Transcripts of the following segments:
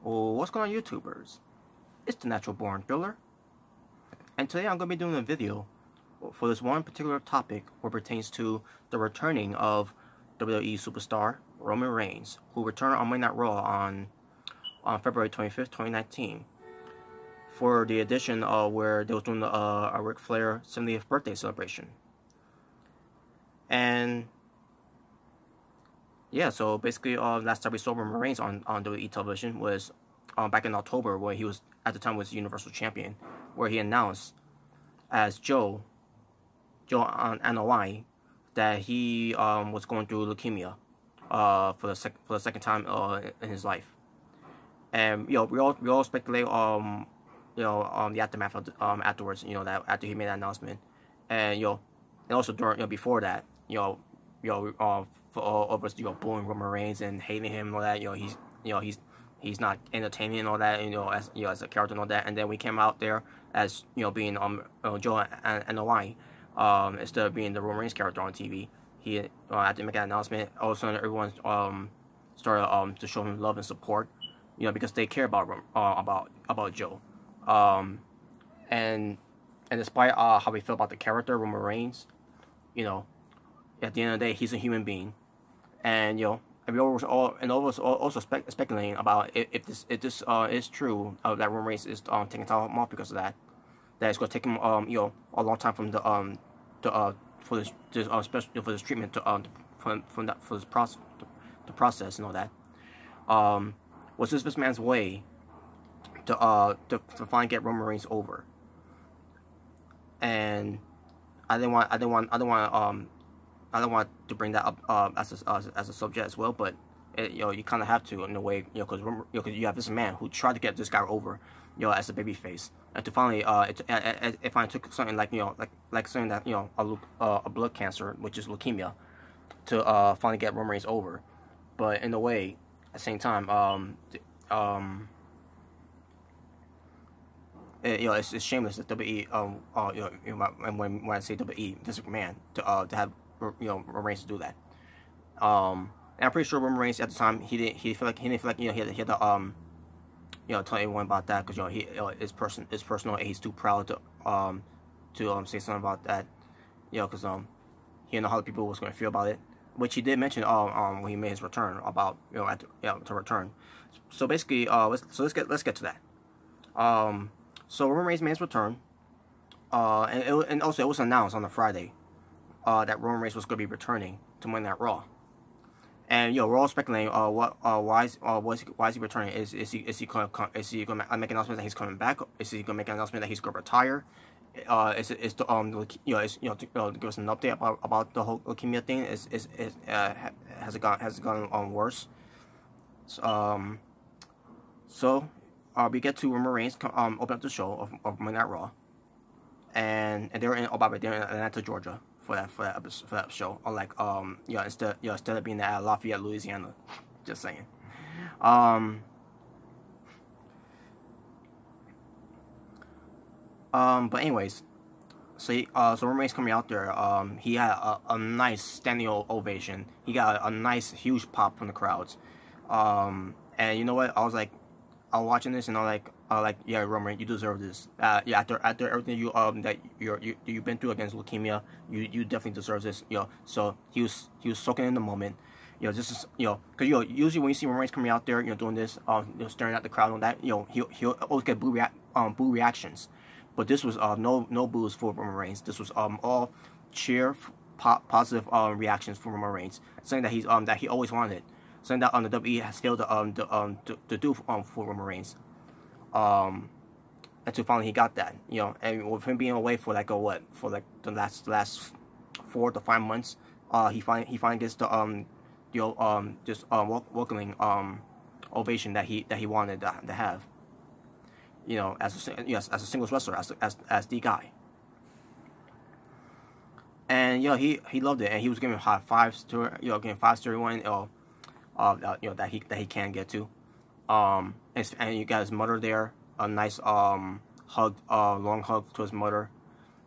Oh, what's going on, YouTubers? It's the Natural Born Thriller, and today I'm going to be doing a video for this one particular topic what pertains to the returning of WWE superstar Roman Reigns, who returned on Monday Night Raw on February 25th, 2019, for the edition where they was doing a Ric Flair 70th birthday celebration. And yeah, so basically, last time we saw Roman Reigns on WWE television was back in October, where he was at the time was Universal Champion, where he announced as Joe on NOI that he was going through leukemia for the second time in his life. And we all speculate the aftermath of afterwards, that after he made that announcement, and and also during before that, for all of us, booing Roman Reigns and hating him and all that, he's not entertaining and all that, as a character and all that. And then we came out there as being Joe and NOI, instead of being the Roman Reigns character on TV. He after making that announcement, all of a sudden everyone started to show him love and support, because they care about Joe, and despite how we feel about the character Roman Reigns, at the end of the day, he's a human being, and and we was also speculating about if this is true, that Roman Reigns is taking time off because of that it's going to take him a long time from for this special for this treatment for this process and all that. Was this man's way to finally get Roman Reigns over? And I don't want to bring that up as a subject as well, but you kind of have to in a way, because you have this man who tried to get this guy over, as a baby face, and to finally it finally took something like like something that a blood cancer, which is leukemia, to finally get Roman Reigns over. But in a way, at the same time, it's shameless that WWE, and when I say WWE, this man to have Roman Reigns to do that. And I'm pretty sure Roman Reigns at the time he didn't feel like he had to tell everyone about that, because it's personal, and he's too proud to say something about that, because he didn't know how the people was going to feel about it, which he did mention when he made his return about to return. So basically, let's get to that. So Roman Reigns made his return, and also it was announced on a Friday that Roman Reigns was going to be returning to Monday Night Raw. And we're all speculating why is he returning? Is he going to make an announcement that he's coming back? Is he going to make an announcement that he's going to retire? Is to give us an update about the whole leukemia thing? Has it gone worse? So we get to Roman Reigns open up the show of Monday Night Raw, and they're in Atlanta, Georgia, for that show. Unlike instead of being at Lafayette, Louisiana. Just saying. But anyways, so Roman Reigns coming out there, he had a nice standing ovation. He got a nice huge pop from the crowds. And you know what? I was watching this, and I'm like, yeah, Roman, you deserve this. After everything you've been through against leukemia, you definitely deserve this. So he was soaking in the moment. This is because usually when you see Roman Reigns coming out there, doing this, staring at the crowd and all that, he'll always get boo reactions. But this was no boos for Roman Reigns. This was all cheer, positive reactions for Roman Reigns, saying that he always wanted. Something that the WWE has failed to do for Roman Reigns, and to finally he got that, and with him being away for the last 4 to 5 months, he finally gets the welcoming ovation that he wanted to have, as a singles wrestler, as the guy. And he loved it, and he was giving high fives to giving 5s to everyone, that he can get to, and you got his mother there, a nice hug, long hug to his mother,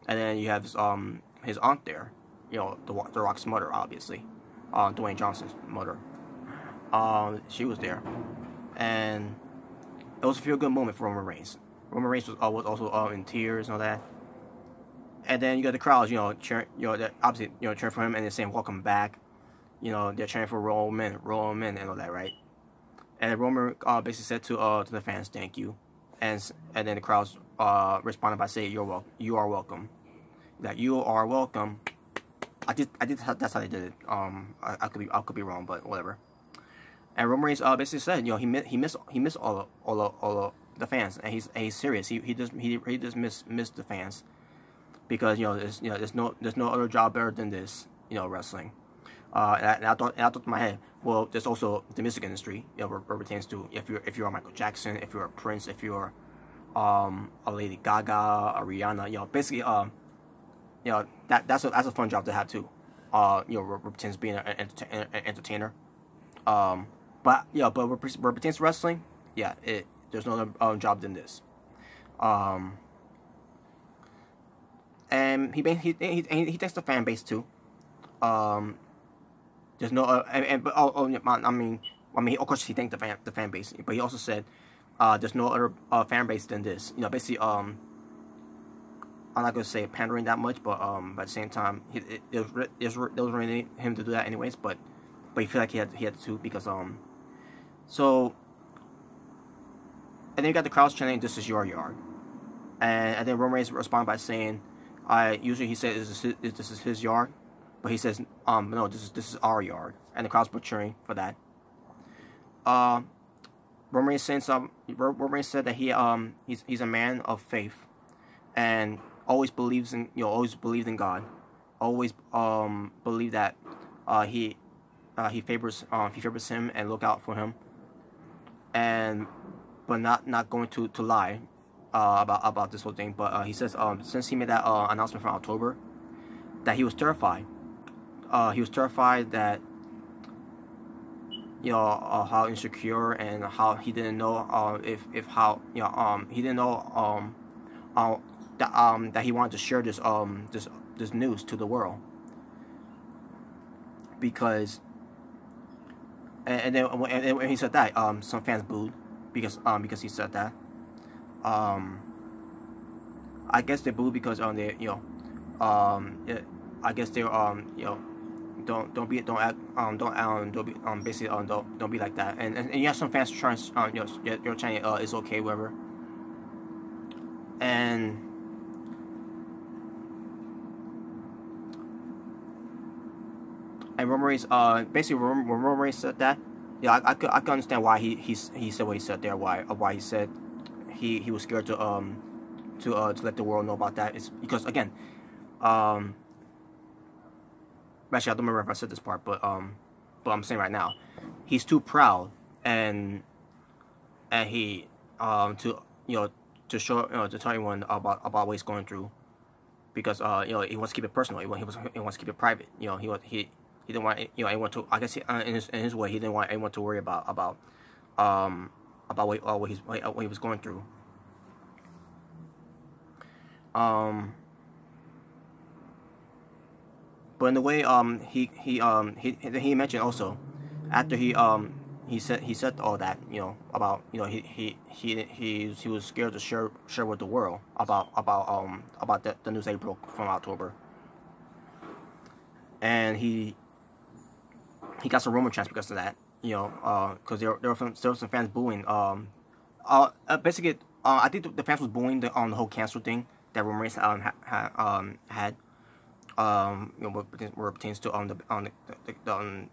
and then you have his aunt there, the Rock's mother, obviously, Dwayne Johnson's mother. She was there, and it was a feel good moment for Roman Reigns. Roman Reigns was also in tears and all that. And then you got the crowds, cheering, that obviously, cheering for him and they're saying welcome back. They're cheering for Roman, and all that, right? And Roman basically said to the fans, "Thank you," and then the crowds responded by saying, you are welcome." That you are welcome. I did. That's how they did it. I could be wrong, but whatever. And Roman Reigns basically said, he missed all of the fans, and he's serious. He just missed the fans because there's no other job better than this, wrestling. And I thought in my head, well, there's also the music industry, where pertains to if you're Michael Jackson, if you're a Prince, if you're a Lady Gaga, a Rihanna, basically that's a fun job to have too. Pertains to being an entertainer. But where pertains to wrestling, there's no other job than this. And he thanks the fan base too. There's no I mean of course he thanked the fan base, but he also said there's no other fan base than this. Basically I'm not gonna say pandering that much, but at the same time it was really him to do that anyways. But he felt like he had to because so. And then you got the crowds chanting, "This is your yard," and then Roman Reigns responded by saying, usually he said this is his yard, but he says no, this is our yard," and the crowds were cheering for that. Roman Reigns said that he's a man of faith, and always believed in God, always believe that he favors him and look out for him, but not going to lie about this whole thing. But he says since he made that announcement from October, that he was terrified. He was terrified that how insecure and how he didn't know he didn't know that he wanted to share this news to the world, because and then when he said that some fans booed because he said that. I guess they booed because they I guess they don't be basically don't be like that, and you have some fans trying you're trying it's okay, whatever. And Roman Reigns basically when Roman Reigns said that, I could understand why he said what he said there, why he said he was scared to let the world know about that. It's because again actually I don't remember if I said this part, but I'm saying right now, he's too proud and he to show to tell everyone about what he's going through, because he wants to keep it personal. He wants to keep it private. He didn't want anyone to. I guess in his way, he didn't want anyone to worry about what he was going through. But in the way he mentioned also after he said all that about he was scared to share with the world about the news that he broke from October, and he got some Roman chants because of that, because there were some fans booing. Basically, I think the fans was booing the whole cancer thing that Roman Reigns had. Where it pertains to the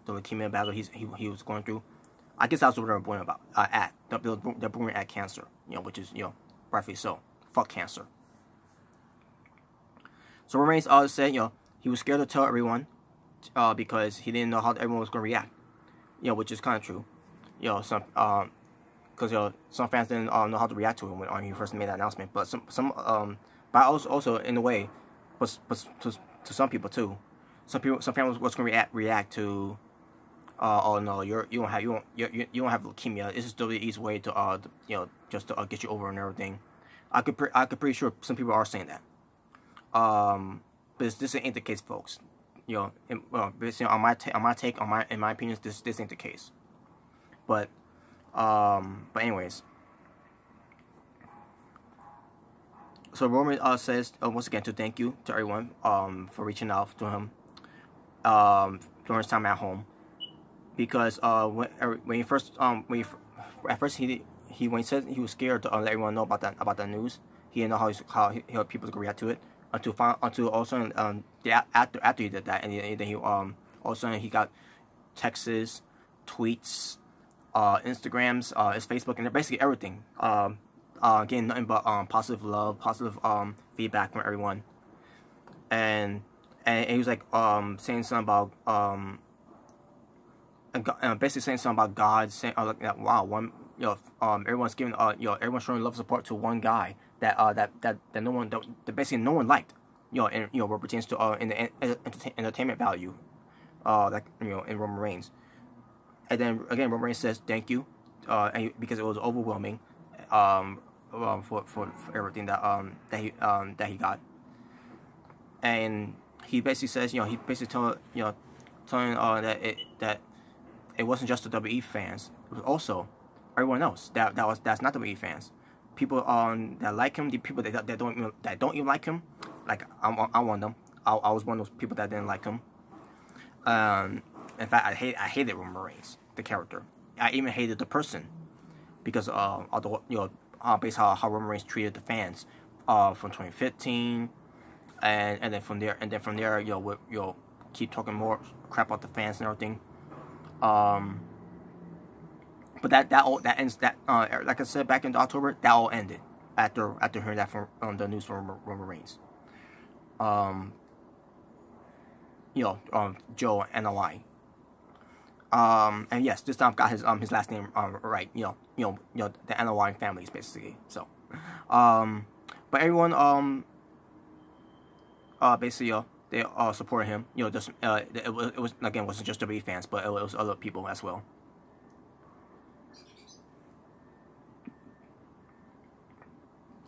leukemia battle he was going through. I guess that's what they're booing about. They're booing at cancer, which is rightfully so. Fuck cancer. So Roman Reigns said he was scared to tell everyone because he didn't know how everyone was going to react. Which is kind of true. Some because some fans didn't know how to react to him when he first made that announcement. But but also in a way, but to some people too. Some fans was going to react to, oh no, you don't have leukemia. This is the easy way to just to get you over and everything. I could pretty sure some people are saying that. But this ain't the case, folks. Basically on my in my opinion, this ain't the case. But anyways, So Roman says once again to thank you to everyone for reaching out to him during his time at home, because when he first at first when he said he was scared to let everyone know about that news. He didn't know how people could react to it until also after he did that, and then he all of a sudden he got texts, tweets, Instagrams, his Facebook, and basically everything. Getting nothing but positive love, positive feedback from everyone, and he was like saying something about basically saying something about God, saying like that. Wow, everyone's giving everyone's showing love support to one guy that no one that basically no one liked, and what pertains to in the entertainment value, like in Roman Reigns. And then again, Roman Reigns says thank you, because it was overwhelming, for everything that he got, and he basically says he basically telling that it wasn't just the WWE fans, it was also everyone else that's not WWE fans. People that like him, the people that don't even like him, like I'm one of them. I was one of those people that didn't like him. In fact, I hated Roman Reigns, the character. I even hated the person because of the based on how Roman Reigns treated the fans from 2015, and then from there you'll keep talking more crap about the fans and everything. But that ends like I said back in October, that all ended after hearing that from the news from Roman Reigns. Joe and Eli. And yes, this time got his last name right. The NOI families basically. So, but everyone basically they supported him. Just it was again wasn't just WWE fans, but it was other people as well.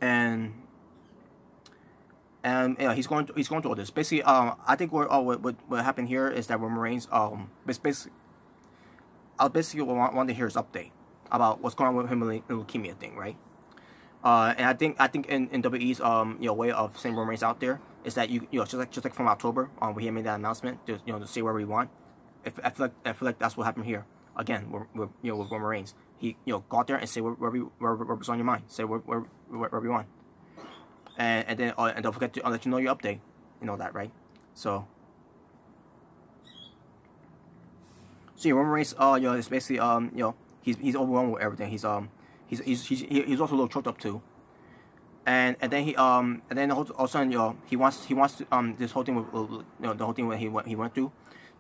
And he's going through all this. Basically, I think what happened here is that Roman Reigns basically want to hear his update about what's going on with him and the leukemia thing, right? And I think in WWE's way of sending Roman Reigns out there is that just like from October when he made that announcement to say whatever we want. I feel like that's what happened here again with Roman Reigns. He go out there and say whatever's on your mind. Say whatever you want, and then and don't forget to let you know your update. You know that, right? So Roman Reigns it's basically he's overwhelmed with everything. He's also a little choked up too. And then all of a sudden he wants to this whole thing with the whole thing that he went through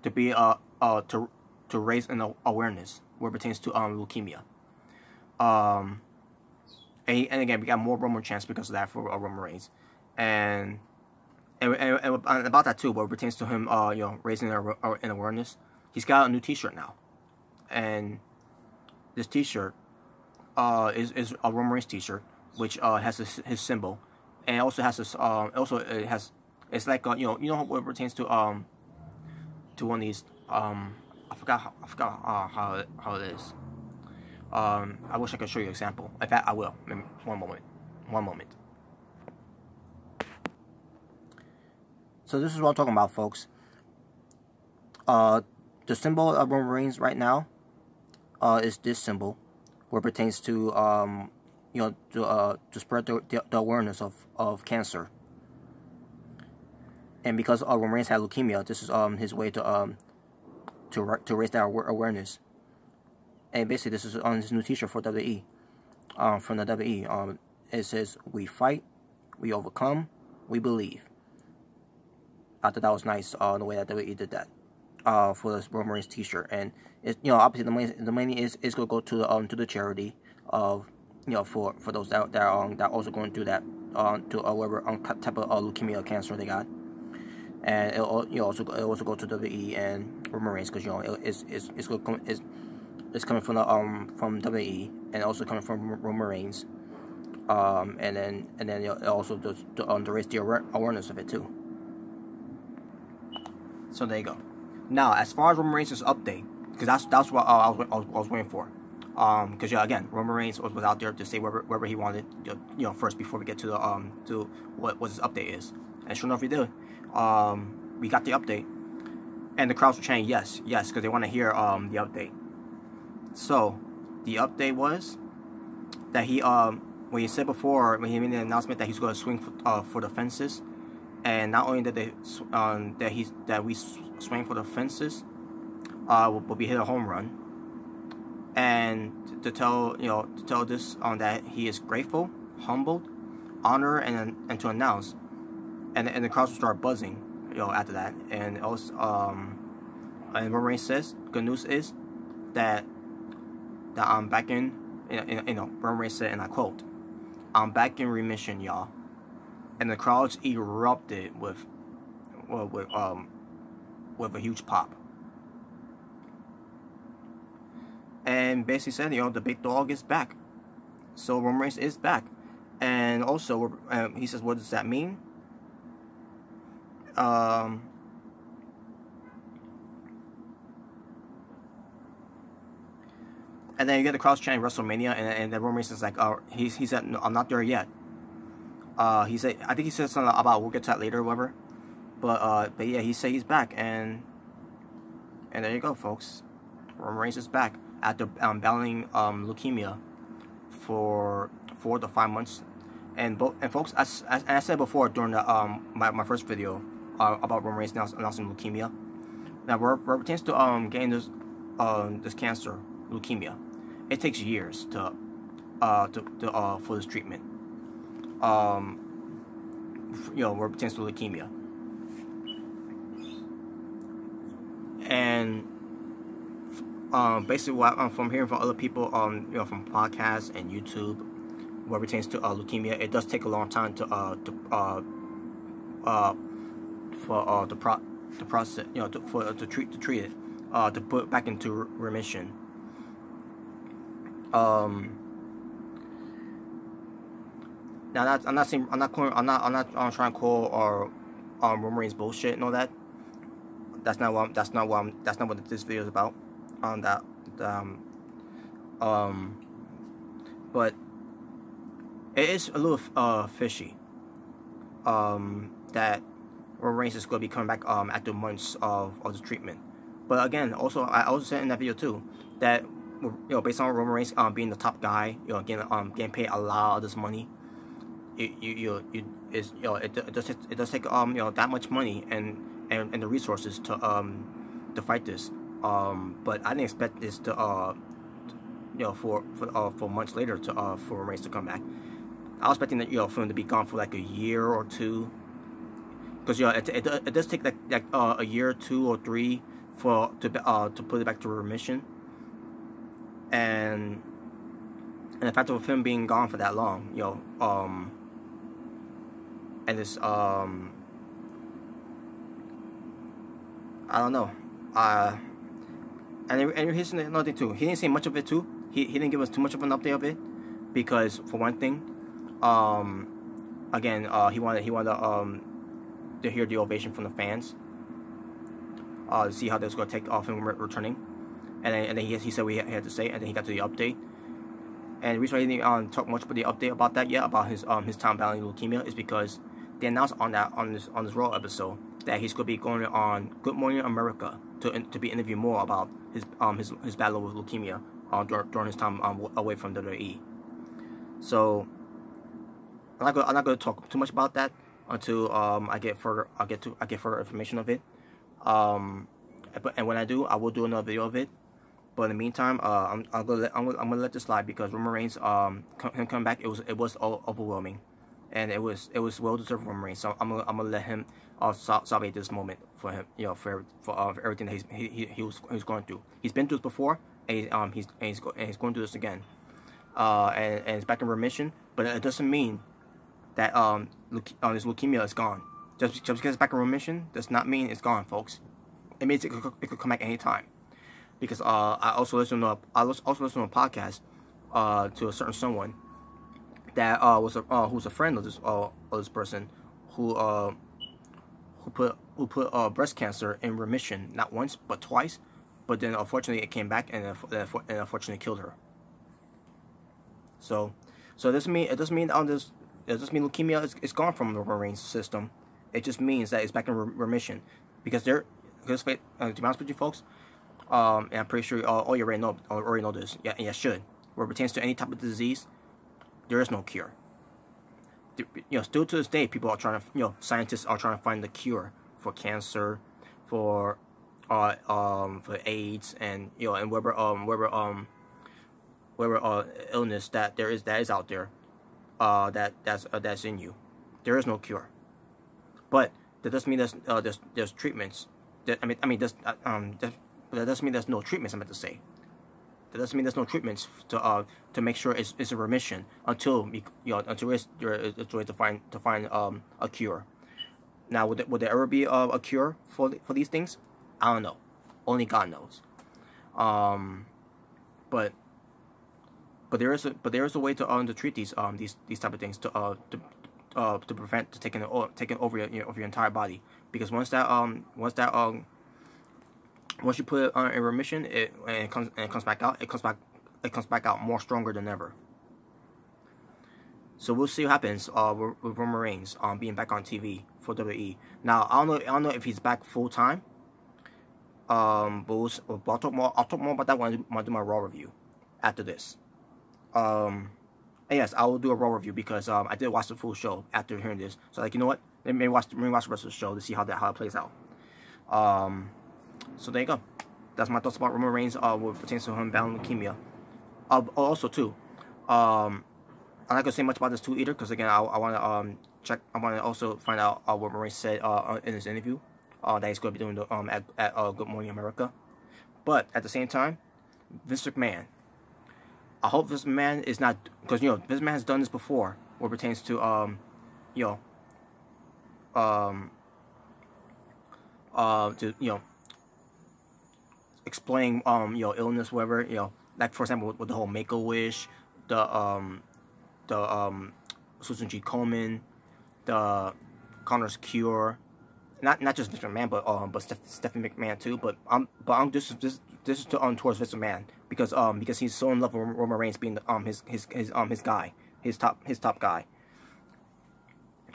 to be to raise an awareness where it pertains to leukemia. And again we got more Roman chance because of that for Roman Reigns, and about that too, where it pertains to him raising an awareness. He's got a new T-shirt now, and this T-shirt is a Roman Reigns T-shirt, which has his symbol, and it also has this it's like what it pertains to one of these I forgot how it is. I wish I could show you an example. In fact, I will. One moment. So this is what I'm talking about, folks. The symbol of Roman Reigns right now is this symbol, where it pertains to to spread the awareness of cancer. And because Roman Reigns had leukemia, this is his way to raise that awareness. And basically, this is on his new T-shirt for WWE. From the WWE, it says, "We fight, we overcome, we believe." I thought that was nice. The way that WWE did that. For this Roman Reigns T-shirt, and it's obviously the money is gonna go to the charity of for those that also going through that to whatever type of leukemia cancer they got, and it also go to WWE and Roman Reigns because it's coming from WWE and also coming from Roman Reigns, and then it also does to raise the awareness of it too. So there you go. Now, as far as Roman Reigns' update, because that's what I was waiting for. Because yeah, again, Roman Reigns was out there to say wherever he wanted, first before we get to the to what his update is. And sure enough, we did. We got the update, and the crowds were chanting yes, yes, because they want to hear the update. So, the update was that he when he said before, when he made the announcement that he's going to swing for the fences, and not only that we swing for the fences, but we hit a home run. And to tell this that he is grateful, humbled, honored, and to announce, and the crowds will start buzzing, after that. And also, and Roman Reigns says, good news is that I'm back in. Roman Reigns said, and I quote, "I'm back in remission, y'all." And the crowds erupted with a huge pop. And basically said, the big dog is back. So Roman Reigns is back. And also, he says, what does that mean? And then you get the crowd chanting WrestleMania, and then Roman Reigns is like, he said, no, I'm not there yet. He said, I think he said something about we'll get to that later or whatever. But yeah, he said he's back, and there you go, folks. Roman Reigns is back after battling leukemia for 4 to 5 months. And folks, as I said before during the my first video about Roman Reigns announcing leukemia, now where it pertains to getting this cancer, leukemia, it takes years for this treatment. Where it pertains to leukemia, and basically what from hearing from other people from podcasts and YouTube, what pertains to leukemia, it does take a long time to process, to treat it, to put it back into remission. Now I'm not trying to call Roman Reigns bullshit and all that. That's not what this video is about. But it is a little fishy. That Roman Reigns is going to be coming back after months of the treatment. But again, I also said in that video too that based on Roman Reigns being the top guy, getting paid a lot of this money. It does take that much money and the resources to fight this. But I didn't expect this to for months later for Roman Reigns to come back. I was expecting that for him to be gone for like a year or two, because it does take like a year or 2 or 3 to put it back to remission. And the fact of him being gone for that long, and this I don't know, and here's another thing too. He didn't say much of it too. He didn't give us too much of an update of it, because for one thing, again, he wanted to hear the ovation from the fans, to see how this was going to take off him returning, and then he said what he had to say, and then he got to the update. And the reason why he didn't talk much about the update about that yet, about his time battling leukemia, is because they announced on this Raw episode that he's going to be going on Good Morning America to be interviewed more about his battle with leukemia during his time away from WWE. So I'm not going to talk too much about that until I get further information of it. And when I do, I will do another video of it. But in the meantime, I'm gonna let this slide, because Roman Reigns him coming back, it was overwhelming, and it was well deserved for Roman Reigns. So I'm gonna let him celebrate this moment for him, for everything that he was going through. He's been through this before, and he's going through this again, and it's back in remission. But it doesn't mean that his leukemia is gone. Just because it's back in remission does not mean it's gone, folks. It means it could come back anytime. Because I also listened to a podcast to a certain someone that who's a friend of this person who put breast cancer in remission, not once but twice, but then unfortunately it came back and unfortunately killed her. So it doesn't mean it doesn't mean leukemia is gone from the Roman Reigns system. It just means that it's back in remission, because to be honest with you folks, and I'm pretty sure all you already know this. Yeah, yeah, should. Where it pertains to any type of disease, there is no cure. Still to this day, people are trying to, scientists are trying to find the cure for cancer, for AIDS, and and whatever illness that is out there, that's in you. There is no cure, but that doesn't mean there's treatments. That doesn't mean there's no treatments. I meant to say. That doesn't mean there's no treatments to make sure it's a remission until until it's a way to find a cure. Now, would there ever be a cure for these things? I don't know. Only God knows. But there is a way to treat these type of things to prevent taking over your entire body, because once you put it in remission, it comes back out. It comes back out more stronger than ever. So we'll see what happens with Roman Reigns being back on TV for WWE. Now I don't know if he's back full time. But I'll talk more about that when I do my Raw review after this. And yes, I will do a Raw review, because I did watch the full show after hearing this. So like, you know what? Let me watch the rest of the show to see how it plays out. So there you go. That's my thoughts about Roman Reigns what pertains to him battling leukemia. Also too, I'm not gonna say much about this too either, because again, I want to check. I want to also find out what Roman Reigns said in his interview that he's going to be doing at Good Morning America. But at the same time, Vince McMahon. I hope Vince McMahon is not, because Vince McMahon has done this before, what pertains to explain illness, whatever, like for example with the whole Make-A-Wish, the Susan G. Komen, the Connor's Cure, not just Vince McMahon, but Stephanie McMahon too. But this is towards Vince McMahon, because he's so in love with Roman Reigns being his guy, his top guy.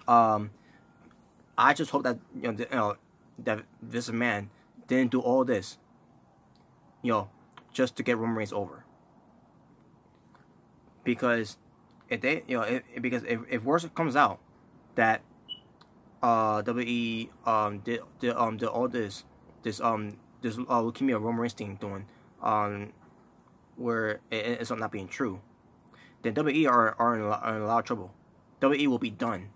I just hope that that Vince McMahon didn't do all this, just to get Roman Reigns over. Because if they, if worse comes out that WWE did all this leukemia Roman Reigns thing doing, where it's not being true, then WWE are in a lot of trouble. WWE will be done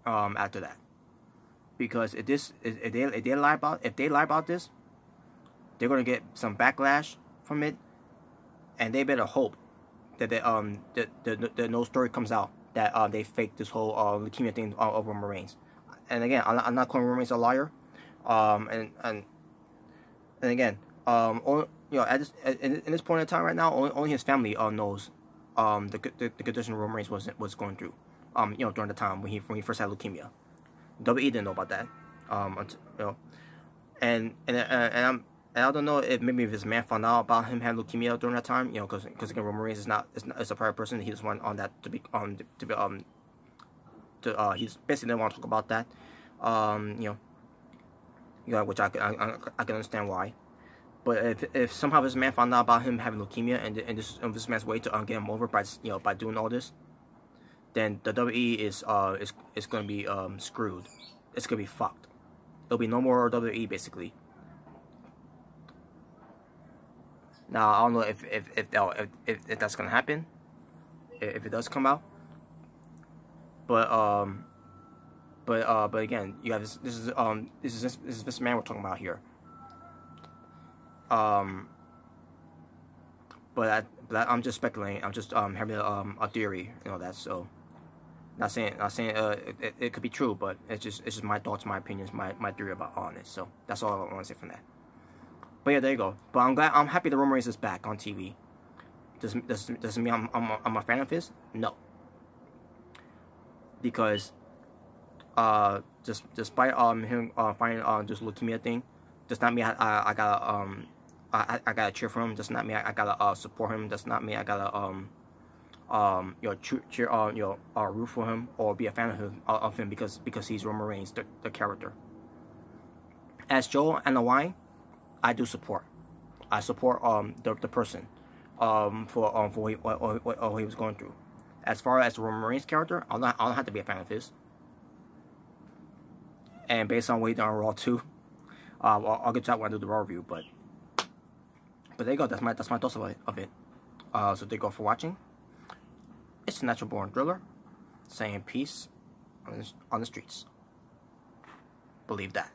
after that, because if they lie about this, they're gonna get some backlash from it, and they better hope that that no story comes out that they faked this whole leukemia thing of Roman Reigns. And again, I'm not calling Roman Reigns a liar, and again, in this point in time right now, only his family knows the condition Roman Reigns was going through, during the time when he first had leukemia. WWE didn't know about that, and I don't know if maybe his man found out about him having leukemia during that time, because again, Roman Reigns is a private person. He just wanted on that to be he's basically didn't want to talk about that, which I can understand why. But if somehow this man found out about him having leukemia, and this man's way to get him over by doing all this, then the WWE is going to be screwed. It's going to be fucked. There'll be no more WWE basically. Now I don't know if that's going to happen, if it does come out. But again, you have this is this man we're talking about here. But I'm just speculating. I'm just having a theory, that. So, not saying it could be true, but it's just my thoughts, my opinions, my theory on it. So that's all I want to say from that. But yeah, there you go. But I'm happy that Roman Reigns is back on TV. Does it mean I'm a fan of his? No. Because despite him finding this leukemia thing, does not mean I gotta cheer for him. Does not mean I gotta support him. Does not mean I gotta root for him or be a fan of him because he's Roman Reigns, the character. As Joe and the wine, I do support. I support the person for what he was going through. As far as the Roman Reigns character, I don't have to be a fan of his. And based on what he done on Raw too, I'll get to that when I do the Raw review. But there you go. That's my thoughts of it. So thank you all for watching. It's the Natural Born Driller, saying peace on the streets. Believe that.